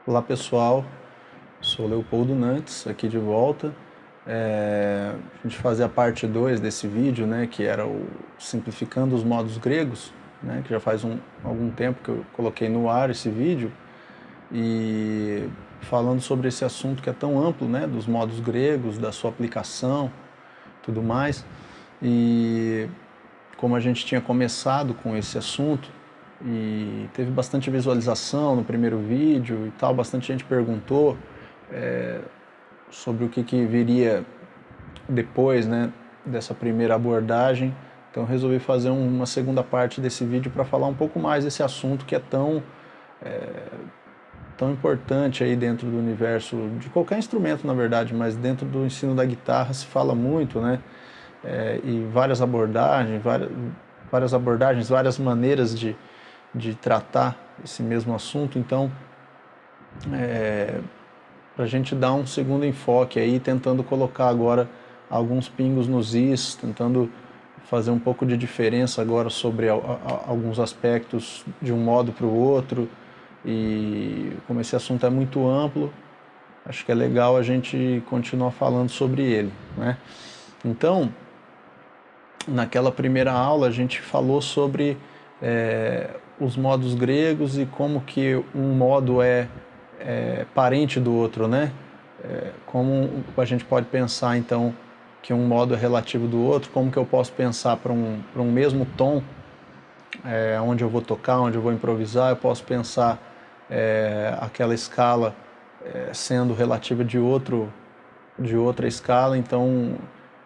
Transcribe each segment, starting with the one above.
Olá pessoal, sou Leopoldo Nantes, aqui de volta. A gente fazia a parte 2 desse vídeo, né, que era o simplificando os modos gregos, né, que já faz algum tempo que eu coloquei no ar esse vídeo, e falando sobre esse assunto que é tão amplo, né, dos modos gregos, da sua aplicação, tudo mais. E como a gente tinha começado com esse assunto, e teve bastante visualização no primeiro vídeo e tal, bastante gente perguntou sobre o que viria depois, né, dessa primeira abordagem. Então resolvi fazer uma segunda parte desse vídeo para falar um pouco mais desse assunto que é tão importante aí dentro do universo de qualquer instrumento, na verdade, mas dentro do ensino da guitarra se fala muito, né? E várias abordagens, várias maneiras de tratar esse mesmo assunto. Então, para a gente dar um segundo enfoque aí, tentando colocar agora alguns pingos nos is, tentando fazer um pouco de diferença agora sobre alguns aspectos de um modo para o outro. E como esse assunto é muito amplo, acho que é legal a gente continuar falando sobre ele, né? Então, naquela primeira aula a gente falou sobre os modos gregos e como que um modo é parente do outro, né? Como a gente pode pensar então que um modo é relativo do outro, como que eu posso pensar para um mesmo tom, onde eu vou tocar, onde eu vou improvisar, eu posso pensar aquela escala sendo relativa de outra escala, então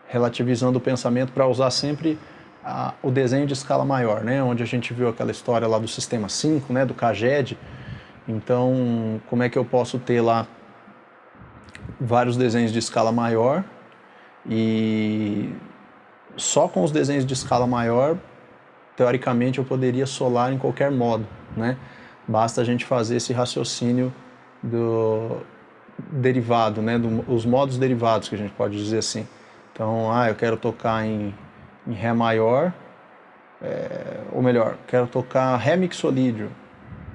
relativizando o pensamento para usar sempre o desenho de escala maior, né? Onde a gente viu aquela história lá do sistema 5, né? Do Caged. Então, como é que eu posso ter lá vários desenhos de escala maior e só com os desenhos de escala maior, teoricamente, eu poderia solar em qualquer modo, né? Basta a gente fazer esse raciocínio do derivado, né? Os modos derivados, que a gente pode dizer assim. Então, eu quero tocar em Ré maior, ou melhor, quero tocar Ré mixolídio,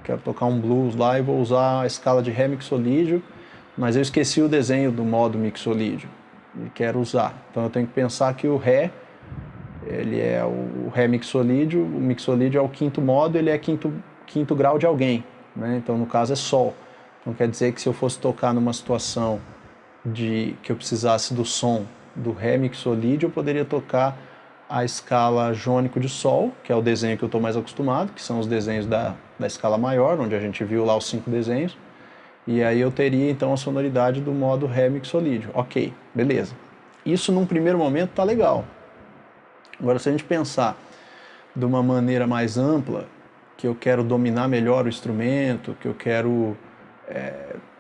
quero tocar um blues lá e vou usar a escala de Ré mixolídio, mas eu esqueci o desenho do modo mixolídio e quero usar. Então eu tenho que pensar que o Ré, ele é o Ré mixolídio, o mixolídio é o quinto modo, ele é quinto grau de alguém, né? Então no caso é Sol. Então quer dizer que se eu fosse tocar numa situação que eu precisasse do som do Ré mixolídio, eu poderia tocar a escala jônico de Sol, que é o desenho que eu estou mais acostumado, que são os desenhos da escala maior, onde a gente viu lá os 5 desenhos, e aí eu teria então a sonoridade do modo Ré mixolídio. Ok, beleza. Isso num primeiro momento tá legal. Agora se a gente pensar de uma maneira mais ampla, que eu quero dominar melhor o instrumento, que eu quero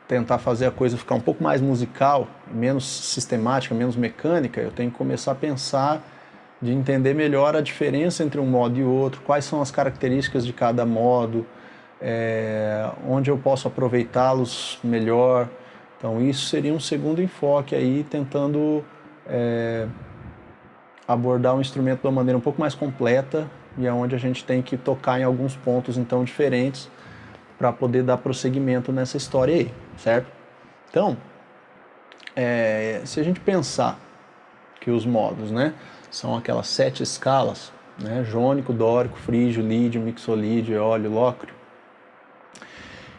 tentar fazer a coisa ficar um pouco mais musical, menos sistemática, menos mecânica, eu tenho que começar a pensar de entender melhor a diferença entre um modo e outro, quais são as características de cada modo, onde eu posso aproveitá-los melhor. Então isso seria um segundo enfoque aí, tentando abordar um instrumento de uma maneira um pouco mais completa e onde a gente tem que tocar em alguns pontos então diferentes para poder dar prosseguimento nessa história aí, certo? Então, se a gente pensar que os modos, né, são aquelas 7 escalas, né, jônico, dórico, frígio, lídio, mixolídio, eólio, lócrio,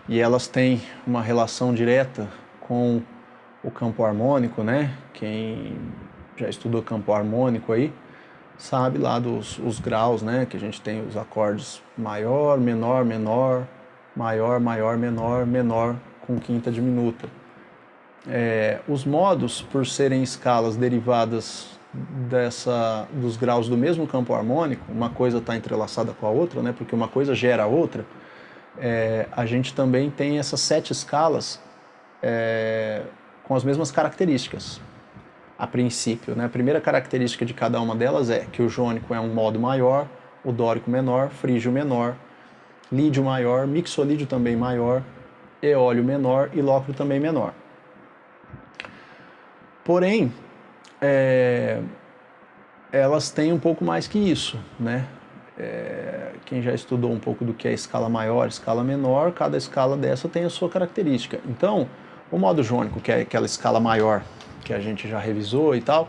e elas têm uma relação direta com o campo harmônico, né? Quem já estudou campo harmônico aí sabe lá os graus, né? Que a gente tem os acordes maior, menor, menor, maior, maior, menor, menor com quinta diminuta. Os modos, por serem escalas derivadas dos graus do mesmo campo harmônico, uma coisa está entrelaçada com a outra, né? Porque uma coisa gera a outra. A gente também tem essas 7 escalas com as mesmas características, a princípio, né? A primeira característica de cada uma delas é que o jônico é um modo maior, o dórico menor, frígio menor, lídio maior, mixolídio também maior, eólio menor e lócrio também menor. Porém, elas têm um pouco mais que isso, né? quem já estudou um pouco do que é escala maior, escala menor, cada escala dessa tem a sua característica. Então, o modo jônico, que é aquela escala maior que a gente já revisou e tal,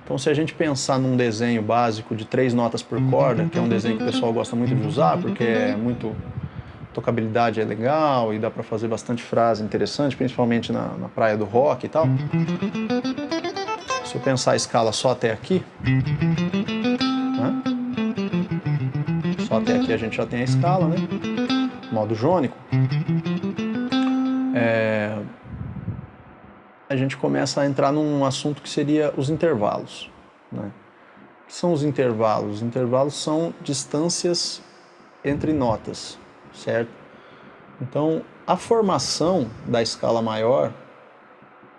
então se a gente pensar num desenho básico de 3 notas por corda, que é um desenho que o pessoal gosta muito de usar, porque é muito... tocabilidade é legal e dá para fazer bastante frase interessante, principalmente na praia do rock e tal. Se eu pensar a escala só até aqui, né? Só até aqui a gente já tem a escala, né? Modo jônico. A gente começa a entrar num assunto que seria os intervalos, né? O que são os intervalos? Os intervalos são distâncias entre notas, certo? Então, a formação da escala maior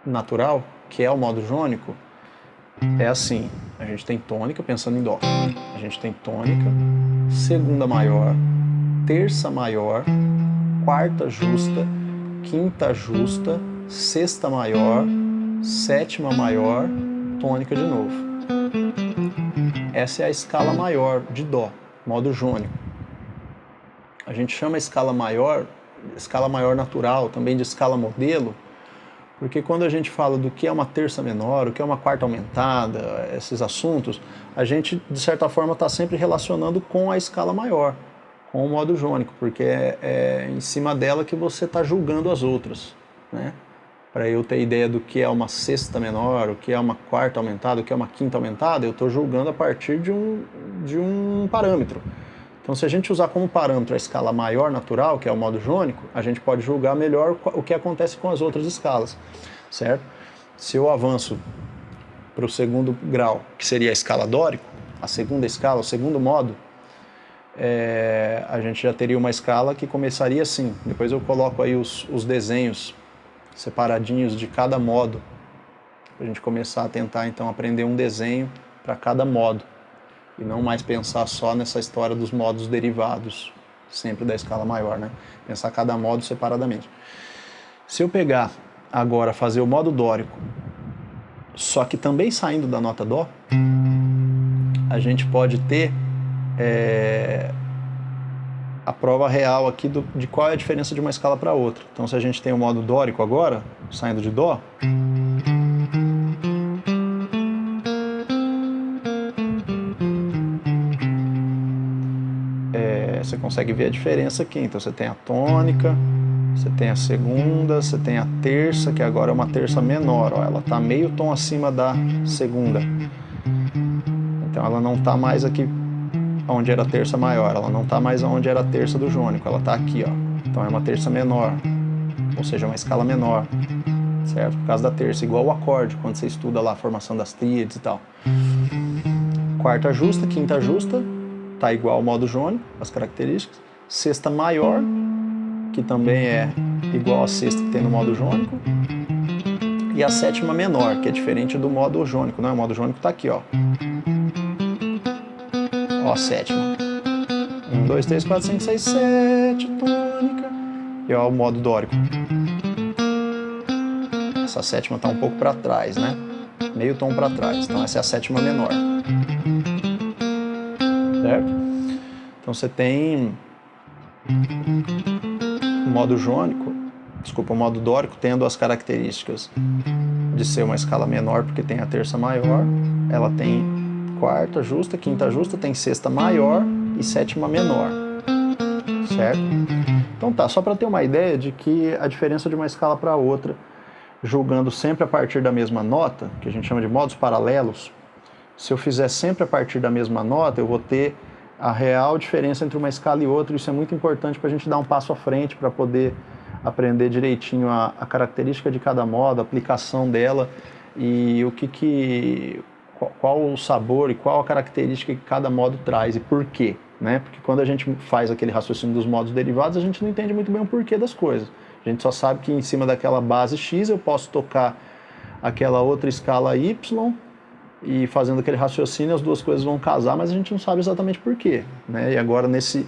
natural, que é o modo jônico, é assim: a gente tem tônica, pensando em dó, a gente tem tônica, segunda maior, terça maior, quarta justa, quinta justa, sexta maior, sétima maior, tônica de novo. Essa é a escala maior de dó, modo jônico. A gente chama a escala maior natural, também de escala modelo, porque quando a gente fala do que é uma terça menor, o que é uma quarta aumentada, esses assuntos, a gente, de certa forma, está sempre relacionando com a escala maior, com o modo jônico, porque é em cima dela que você está julgando as outras, né? Para eu ter ideia do que é uma sexta menor, o que é uma quarta aumentada, o que é uma quinta aumentada, eu estou julgando a partir de um parâmetro. Então, se a gente usar como parâmetro a escala maior natural, que é o modo jônico, a gente pode julgar melhor o que acontece com as outras escalas, certo? Se eu avanço para o segundo grau, que seria a escala dórico, a segunda escala, o segundo modo, a gente já teria uma escala que começaria assim. Depois eu coloco aí os desenhos separadinhos de cada modo, para a gente começar a tentar então aprender um desenho para cada modo, e não mais pensar só nessa história dos modos derivados, sempre da escala maior, né? Pensar cada modo separadamente. Se eu pegar agora, fazer o modo dórico, só que também saindo da nota dó, a gente pode ter a prova real aqui de qual é a diferença de uma escala para outra. Então, se a gente tem o modo dórico agora, saindo de dó, você consegue ver a diferença aqui. Então, você tem a tônica, você tem a segunda, você tem a terça, que agora é uma terça menor, ó, ela está meio tom acima da segunda. Então, ela não está mais aqui onde era a terça maior, ela não está mais onde era a terça do jônico, ela está aqui, ó. Então é uma terça menor, ou seja, uma escala menor, certo? Por causa da terça, igual o acorde, quando você estuda lá a formação das tríades e tal. Quarta justa, quinta justa, tá igual ao modo jônico, as características. Sexta maior, que também é igual a sexta que tem no modo jônico. E a sétima menor, que é diferente do modo jônico, né? O modo jônico tá aqui, ó. Ó, a sétima. 1, 2, 3, 4, 5, 6, 7, tônica. E ó, o modo dórico. Essa sétima está um pouco para trás, né? Meio tom para trás. Então essa é a sétima menor. Certo? Então você tem o modo jônico, desculpa, o modo dórico tendo as características de ser uma escala menor, porque tem a terça maior, ela tem quarta justa, quinta justa, tem sexta maior e sétima menor, certo? Então tá, só para ter uma ideia de que a diferença de uma escala para outra, julgando sempre a partir da mesma nota, que a gente chama de modos paralelos, se eu fizer sempre a partir da mesma nota, eu vou ter a real diferença entre uma escala e outra. Isso é muito importante para a gente dar um passo à frente, para poder aprender direitinho a característica de cada modo, a aplicação dela e qual o sabor e qual a característica que cada modo traz e por quê, né? Porque quando a gente faz aquele raciocínio dos modos derivados, a gente não entende muito bem o porquê das coisas. A gente só sabe que em cima daquela base X eu posso tocar aquela outra escala Y e fazendo aquele raciocínio as duas coisas vão casar, mas a gente não sabe exatamente por quê, né? E agora nesse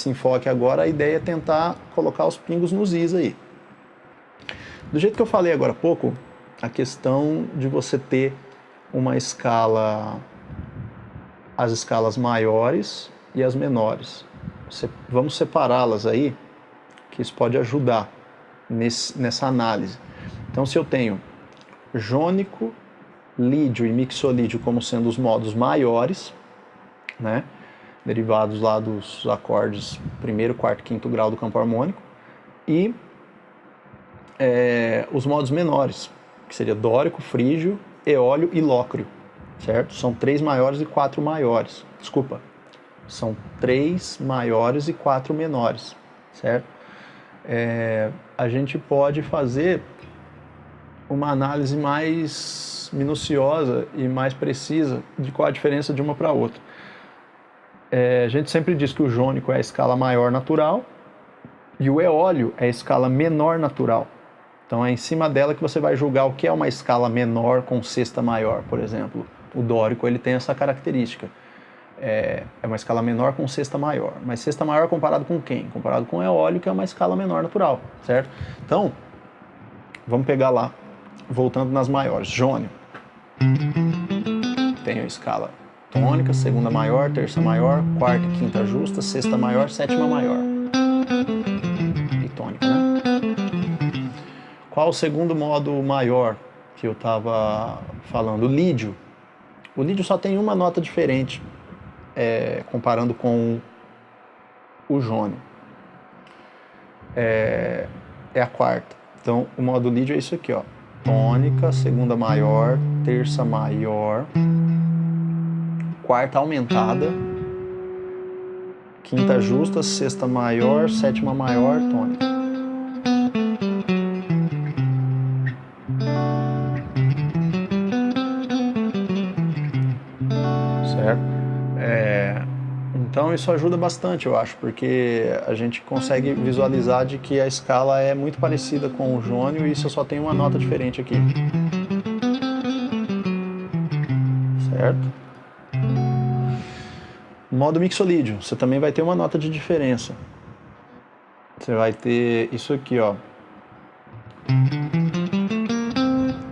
enfoque agora a ideia é tentar colocar os pingos nos is aí. Do jeito que eu falei agora há pouco, a questão de você ter uma escala as escalas maiores e as menores. Vamos separá-las aí, que isso pode ajudar nessa análise. Então, se eu tenho jônico, lídio e mixolídio como sendo os modos maiores, né, derivados lá dos acordes primeiro, quarto, quinto grau do campo harmônico, e os modos menores, que seria dórico, frígio, eólio e lócrio, certo? São 3 maiores e 4 maiores. Desculpa, são 3 maiores e 4 menores, certo? A gente pode fazer uma análise mais minuciosa e mais precisa de qual a diferença de uma para outra. A gente sempre diz que o jônico é a escala maior natural e o eólio é a escala menor natural. Então é em cima dela que você vai julgar o que é uma escala menor com sexta maior, por exemplo. O dórico ele tem essa característica. É uma escala menor com sexta maior. Mas sexta maior comparado com quem? Comparado com o eólio, que é uma escala menor natural, certo? Então, vamos pegar lá, voltando nas maiores. Jônio. Tem a escala tônica, segunda maior, terça maior, quarta e quinta justa, sexta maior, sétima maior. E tônica, né? Qual o segundo modo maior que eu estava falando? O lídio. O lídio só tem uma nota diferente, comparando com o jônio. É a quarta. Então, o modo lídio é isso aqui, ó. Tônica, segunda maior, terça maior, quarta aumentada, quinta justa, sexta maior, sétima maior, tônica. Certo? Então isso ajuda bastante, eu acho, porque a gente consegue visualizar de que a escala é muito parecida com o jônio e isso só tem uma nota diferente aqui. Certo? Modo mixolídio, você também vai ter uma nota de diferença. Você vai ter isso aqui, ó.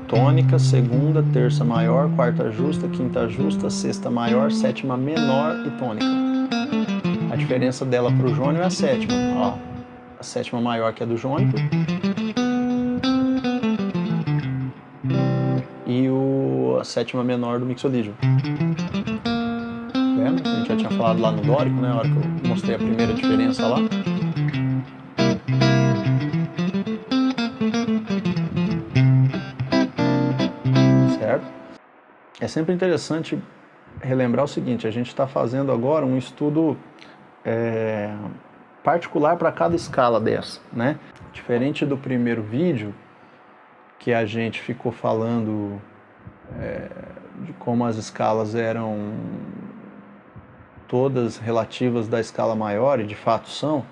Tônica, segunda, terça maior, quarta justa, quinta justa, sexta maior, sétima menor e tônica. A diferença dela para o jônio é a sétima. Ó, a sétima maior que é do jônico e a sétima menor do mixolídio. Lembra? A gente já tinha falado lá no dórico, né? Na hora que eu mostrei a primeira diferença lá. Certo? É sempre interessante relembrar o seguinte, a gente está fazendo agora um estudo particular para cada escala dessa, né? Diferente do primeiro vídeo, que a gente ficou falando de como as escalas eram todas relativas da escala maior, e de fato são,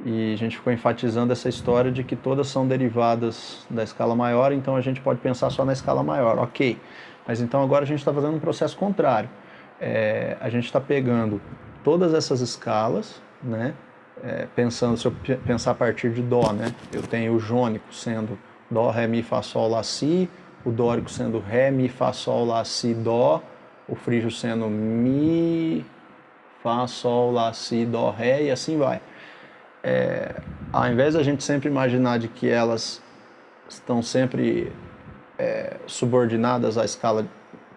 e a gente ficou enfatizando essa história de que todas são derivadas da escala maior, então a gente pode pensar só na escala maior, ok. Mas então agora a gente está fazendo um processo contrário. A gente está pegando todas essas escalas, né? Se eu pensar a partir de Dó, né? Eu tenho o jônico sendo Dó, Ré, Mi, Fá, Sol, Lá, Si, o dórico sendo Ré, Mi, Fá, Sol, Lá, Si, Dó, o frígio sendo Mi, Fá, Sol, Lá, Si, Dó, Ré, e assim vai. Ao invés da gente sempre imaginar de que elas estão sempre subordinadas à escala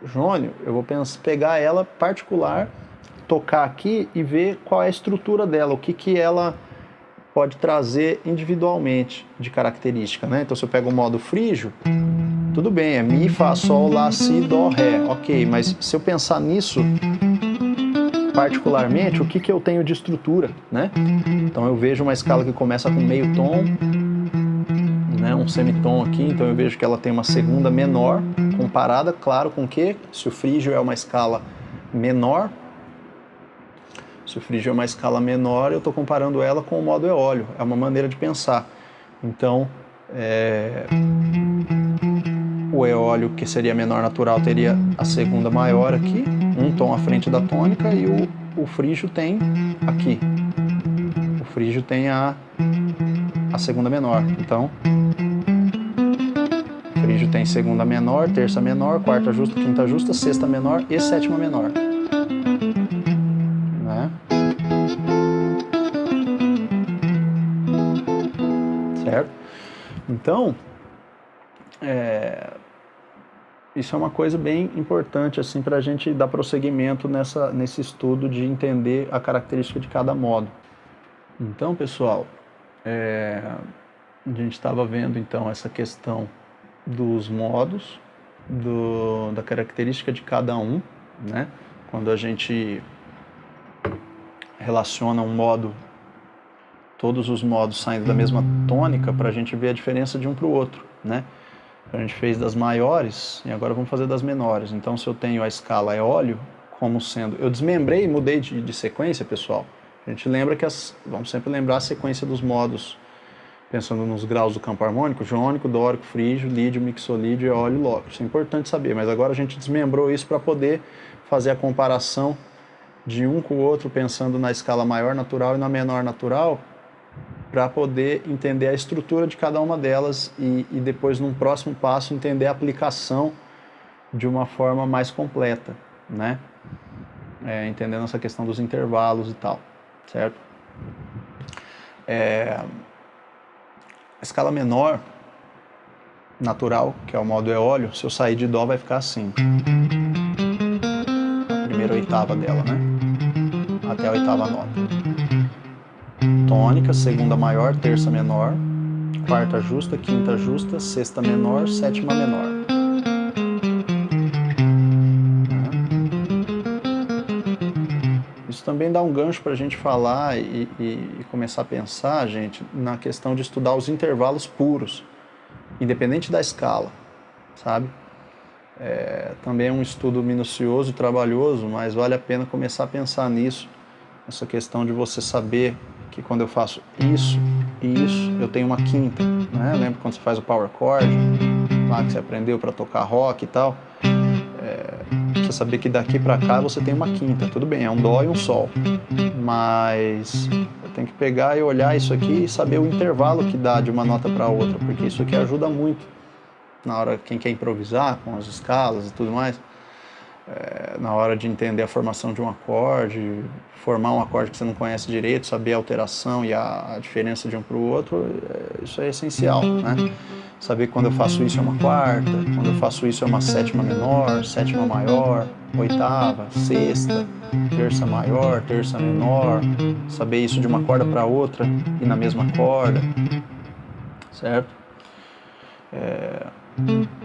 jônio, eu vou pegar ela particular, tocar aqui e ver qual é a estrutura dela, o que ela pode trazer individualmente de característica, né? Então se eu pego o modo frígio, tudo bem, é Mi, Fá, Sol, Lá, Si, Dó, Ré, ok, mas se eu pensar nisso particularmente, o que eu tenho de estrutura, né? Então eu vejo uma escala que começa com meio tom, né, um semitom aqui, então eu vejo que ela tem uma segunda menor, comparada, claro, com o quê? Se o frígio é uma escala menor, eu estou comparando ela com o modo eólio, é uma maneira de pensar. Então, o eólio, que seria menor natural, teria a segunda maior aqui, um tom à frente da tônica, e o frígio tem aqui. O frígio tem a segunda menor. Então, o frígio tem segunda menor, terça menor, quarta justa, quinta justa, sexta menor e sétima menor. Então, isso é uma coisa bem importante assim, para a gente dar prosseguimento nesse estudo de entender a característica de cada modo. Então, pessoal, a gente estava vendo então essa questão dos modos, da característica de cada um, né? Quando a gente relaciona um modo, todos os modos saindo da mesma tônica, para a gente ver a diferença de um para o outro, né? A gente fez das maiores e agora vamos fazer das menores. Então, se eu tenho a escala eólio como sendo... Eu desmembrei e mudei de sequência, pessoal. A gente lembra que vamos sempre lembrar a sequência dos modos, pensando nos graus do campo harmônico: jônico, dórico, frígio, lídio, mixolídio, eólio, lóquido. Isso é importante saber, mas agora a gente desmembrou isso para poder fazer a comparação de um com o outro, pensando na escala maior natural e na menor natural, para poder entender a estrutura de cada uma delas e depois, num próximo passo, entender a aplicação de uma forma mais completa, né? Entendendo essa questão dos intervalos e tal, certo? A escala menor natural, que é o modo eólio, se eu sair de dó vai ficar assim. A primeira oitava dela, né? Até a oitava nota. Tônica, segunda maior, terça menor, quarta justa, quinta justa, sexta menor, sétima menor. Isso também dá um gancho para a gente falar e começar a pensar, gente, na questão de estudar os intervalos puros, independente da escala, sabe? Também é um estudo minucioso e trabalhoso, mas vale a pena começar a pensar nisso, essa questão de você saber que quando eu faço isso e isso, eu tenho uma quinta, né? Lembra quando você faz o power chord, lá que você aprendeu para tocar rock e tal? Você saber que daqui para cá você tem uma quinta, tudo bem, é um dó e um sol, mas eu tenho que pegar e olhar isso aqui e saber o intervalo que dá de uma nota para outra, porque isso aqui ajuda muito na hora, quem quer improvisar com as escalas e tudo mais, na hora de entender a formação de um acorde, formar um acorde que você não conhece direito, saber a alteração e a diferença de um para o outro, isso é essencial, né? Saber que quando eu faço isso é uma quarta, quando eu faço isso é uma sétima menor, sétima maior, oitava, sexta, terça maior, terça menor, saber isso de uma corda para outra e na mesma corda, certo?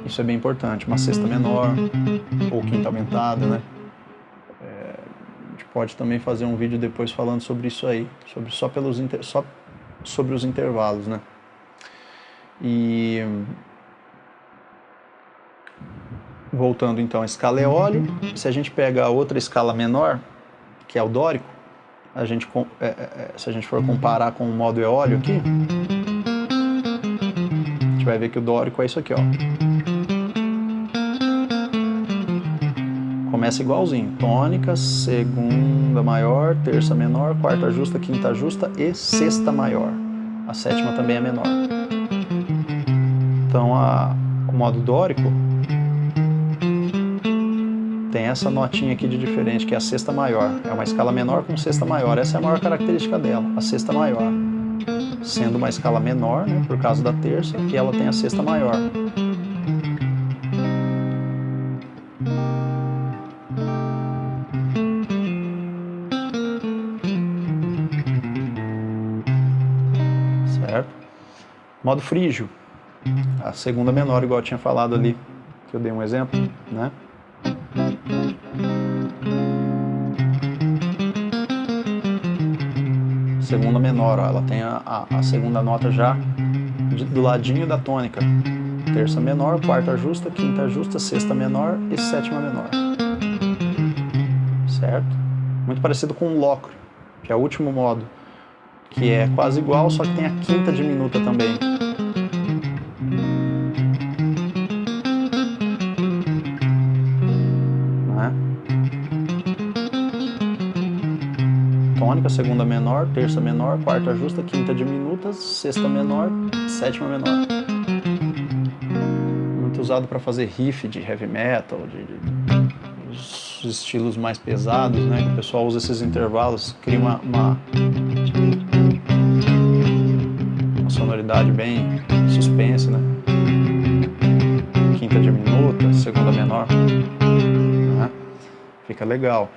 Isso é bem importante, uma sexta menor ou quinta aumentada, né? A gente pode também fazer um vídeo depois falando sobre isso aí, só sobre os intervalos, né? E voltando então à escala eólio, se a gente pega a outra escala menor, que é o dórico, se a gente for comparar com o modo eólio aqui, a gente vai ver que o dórico é isso aqui, ó. Começa igualzinho, tônica, segunda maior, terça menor, quarta justa, quinta justa e sexta maior. A sétima também é menor. Então, o modo dórico tem essa notinha aqui de diferente, que é a sexta maior. É uma escala menor com sexta maior. Essa é a maior característica dela, a sexta maior. Sendo uma escala menor, né, por causa da terça, e ela tem a sexta maior. Certo? Modo frígio. A segunda menor, igual eu tinha falado ali, que eu dei um exemplo, né? Segunda menor, ó, ela tem a segunda nota já do ladinho da tônica. Terça menor, quarta justa, quinta justa, sexta menor e sétima menor. Certo? Muito parecido com o locro, que é o último modo, que é quase igual, só que tem a quinta diminuta também. Tônica, segunda menor, terça menor, quarta justa, quinta diminuta, sexta menor, sétima menor. Muito usado para fazer riff de heavy metal, os estilos mais pesados, né? Que o pessoal usa esses intervalos, cria uma sonoridade tonalidade bem suspense, né? Quinta diminuta, segunda menor, né? Fica legal.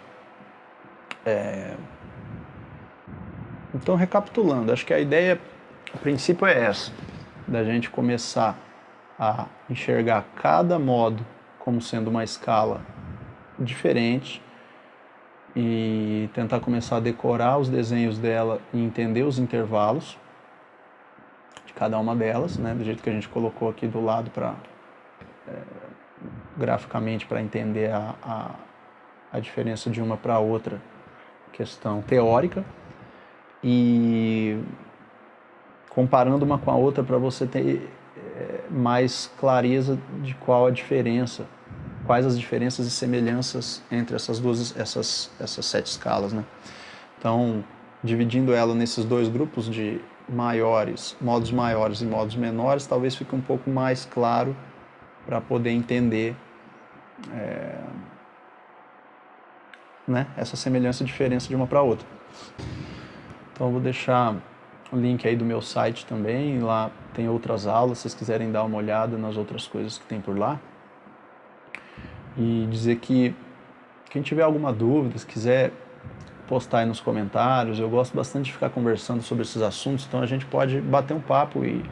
Então, recapitulando, acho que a ideia, a princípio é essa, da gente começar a enxergar cada modo como sendo uma escala diferente e tentar começar a decorar os desenhos dela e entender os intervalos de cada uma delas, né, do jeito que a gente colocou aqui do lado para graficamente para entender a diferença de uma para outra, questão teórica, e comparando uma com a outra para você ter mais clareza de qual a diferença, quais as diferenças e semelhanças entre essas 7 escalas, né? Então, dividindo ela nesses 2 grupos de modos maiores e modos menores, talvez fique um pouco mais claro para poder entender né, essa semelhança e diferença de uma para outra. Então, eu vou deixar o link aí do meu site também, lá tem outras aulas, se vocês quiserem dar uma olhada nas outras coisas que tem por lá. E dizer que quem tiver alguma dúvida, se quiser postar aí nos comentários, eu gosto bastante de ficar conversando sobre esses assuntos, então a gente pode bater um papo e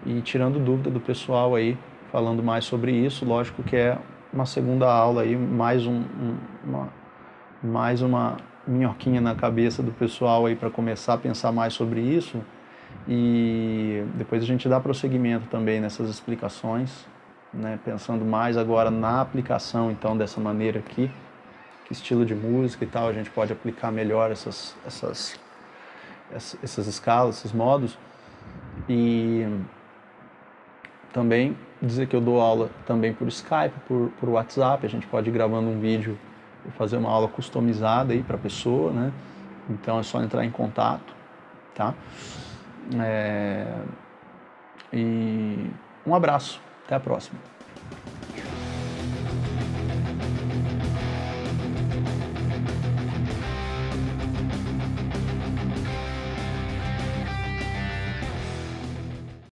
ir tirando dúvida do pessoal aí, falando mais sobre isso. Lógico que é uma segunda aula aí, mais uma minhoquinha na cabeça do pessoal aí para começar a pensar mais sobre isso, e depois a gente dá prosseguimento também nessas explicações, né, pensando mais agora na aplicação então dessa maneira aqui, que estilo de música e tal a gente pode aplicar melhor essas escalas, esses modos. E também dizer que eu dou aula também por Skype, por WhatsApp, a gente pode ir gravando um vídeo e fazer uma aula customizada aí para a pessoa, né? Então é só entrar em contato, tá? E um abraço, até a próxima.